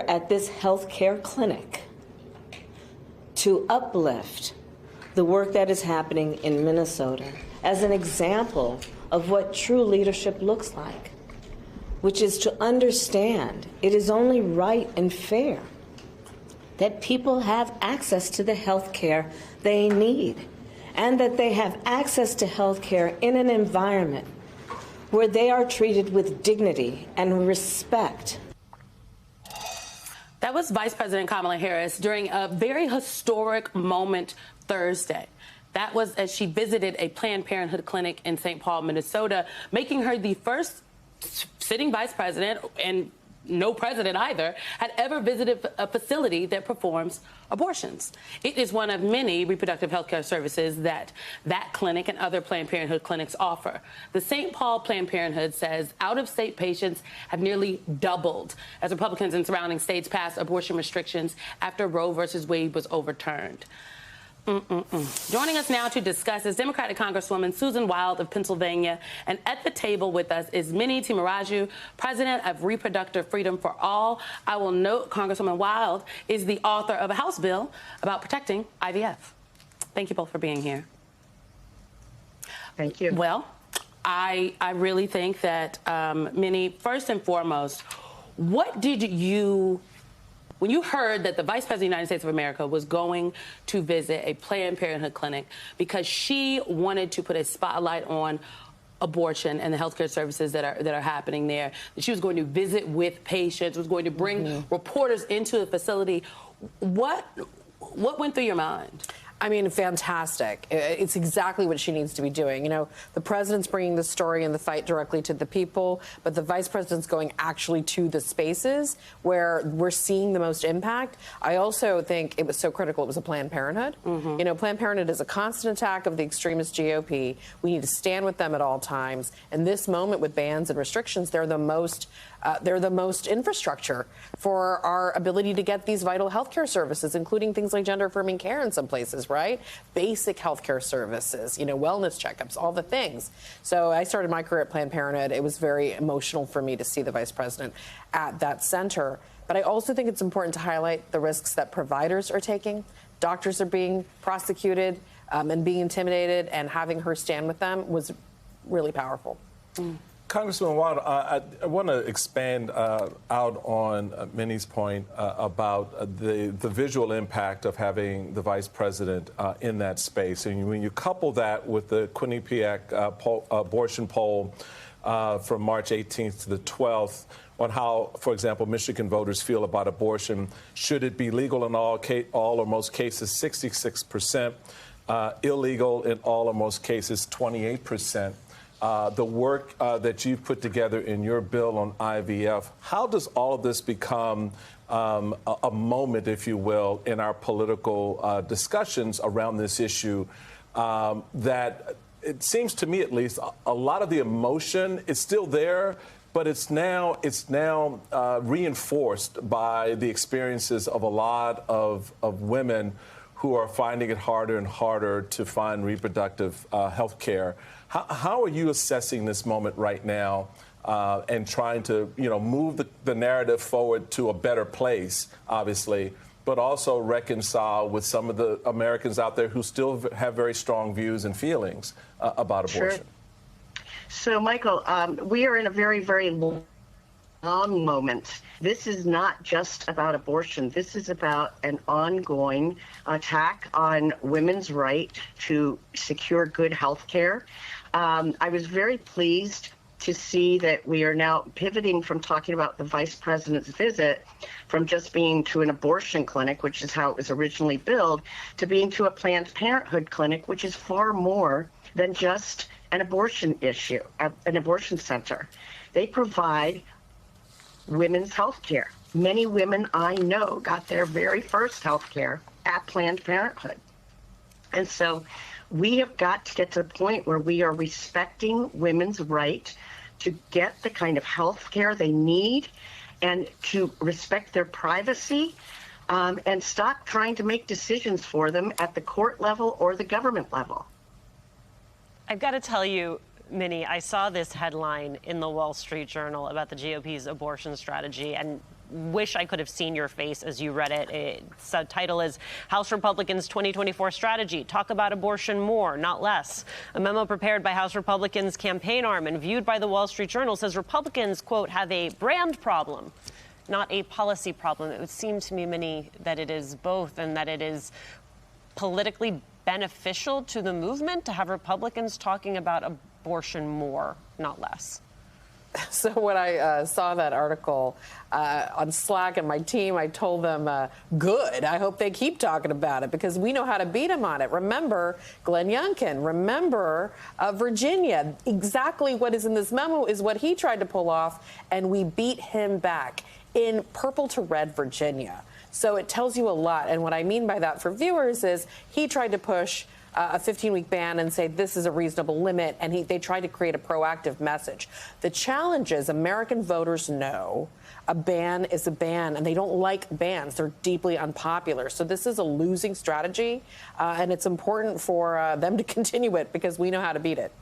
at this healthcare clinic to uplift the work that is happening in Minnesota as an example of what true leadership looks like, which is to understand it is only right and fair that people have access to the health care they need, and that they have access to health care in an environment where they are treated with dignity and respect. That was Vice President Kamala Harris during a very historic moment Thursday. That was as she visited a Planned Parenthood clinic in St. Paul, Minnesota, making her the first sitting vice president, and no president either, had ever visited a facility that performs abortions. It is one of many reproductive health care services that clinic and other Planned Parenthood clinics offer. The St. Paul Planned Parenthood says out-of-state patients have nearly doubled as Republicans in surrounding states passed abortion restrictions after Roe v. Wade was overturned. Joining us now to discuss is Democratic Congresswoman Susan Wild of Pennsylvania. And at the table with us is Minnie Timuraju, president of Reproductive Freedom for All. I will note Congresswoman Wild is the author of a House bill about protecting IVF. Thank you both for being here. Thank you. Well, I really think that, Minnie, first and foremost, what did you... When you heard that the Vice President of the United States of America was going to visit a Planned Parenthood clinic because she wanted to put a spotlight on abortion and the healthcare services that are happening there, that she was going to visit with patients, was going to bring reporters into the facility, what went through your mind? I mean, fantastic. It's exactly what she needs to be doing. You know, the president's bringing the story and the fight directly to the people, but the vice president's going actually to the spaces where we're seeing the most impact. I also think it was so critical it was a Planned Parenthood. You know, Planned Parenthood is a constant attack of the extremist GOP. We need to stand with them at all times. And this moment with bans and restrictions, they're the most infrastructure for our ability to get these vital healthcare services, including things like gender-affirming care in some places, right? Basic healthcare services, you know, wellness checkups, all the things. So I started my career at Planned Parenthood. It was very emotional for me to see the vice president at that center. But I also think it's important to highlight the risks that providers are taking. Doctors are being prosecuted and being intimidated, and having her stand with them was really powerful. Congressman Wild, I want to expand out on Minnie's point about the visual impact of having the vice president in that space. And when you couple that with the Quinnipiac abortion poll from March 18th to the 12th on how, for example, Michigan voters feel about abortion, should it be legal in all or most cases, 66%, illegal in all or most cases, 28%. The work that you've put together in your bill on IVF, how does all of this become a moment, if you will, in our political discussions around this issue that it seems to me, at least, a lot of the emotion is still there, but it's now reinforced by the experiences of a lot of women who are finding it harder and harder to find reproductive health care. How are you assessing this moment right now and trying to, move the narrative forward to a better place, obviously, but also reconcile with some of the Americans out there who still have very strong views and feelings about abortion? Sure. So, Michael, we are in a very, very long moment. This is not just about abortion. This is about an ongoing attack on women's right to secure good health care. I was very pleased to see that we are now pivoting from talking about the vice president's visit from just being to an abortion clinic, which is how it was originally billed, to being to a Planned Parenthood clinic, which is far more than just an abortion issue, an abortion center. They provide women's health care. Many women I know got their very first health care at Planned Parenthood. And so we have got to get to the point where we are respecting women's right to get the kind of health care they need and to respect their privacy and stop trying to make decisions for them at the court level or the government level. I've got to tell you, Minnie, I saw this headline in the Wall Street Journal about the GOP's abortion strategy, and wish I could have seen your face as you read it. Its subtitle is House Republicans' 2024 Strategy. Talk about abortion more, not less. A memo prepared by House Republicans' campaign arm and viewed by the Wall Street Journal says Republicans, quote, have a brand problem, not a policy problem. It would seem to me, Minnie, that it is both, and that it is politically beneficial to the movement to have Republicans talking about abortion more, not less. So when I saw that article on Slack and my team, I told them, good. I hope they keep talking about it because we know how to beat them on it. Remember Glenn Youngkin. Remember Virginia. Exactly what is in this memo is what he tried to pull off, and we beat him back in purple to red Virginia. So it tells you a lot. And what I mean by that for viewers is he tried to push a 15-week ban and say this is a reasonable limit, and they tried to create a proactive message. The challenge is American voters know a ban is a ban, and they don't like bans. They're deeply unpopular. So this is a losing strategy, and it's important for them to continue it because we know how to beat it.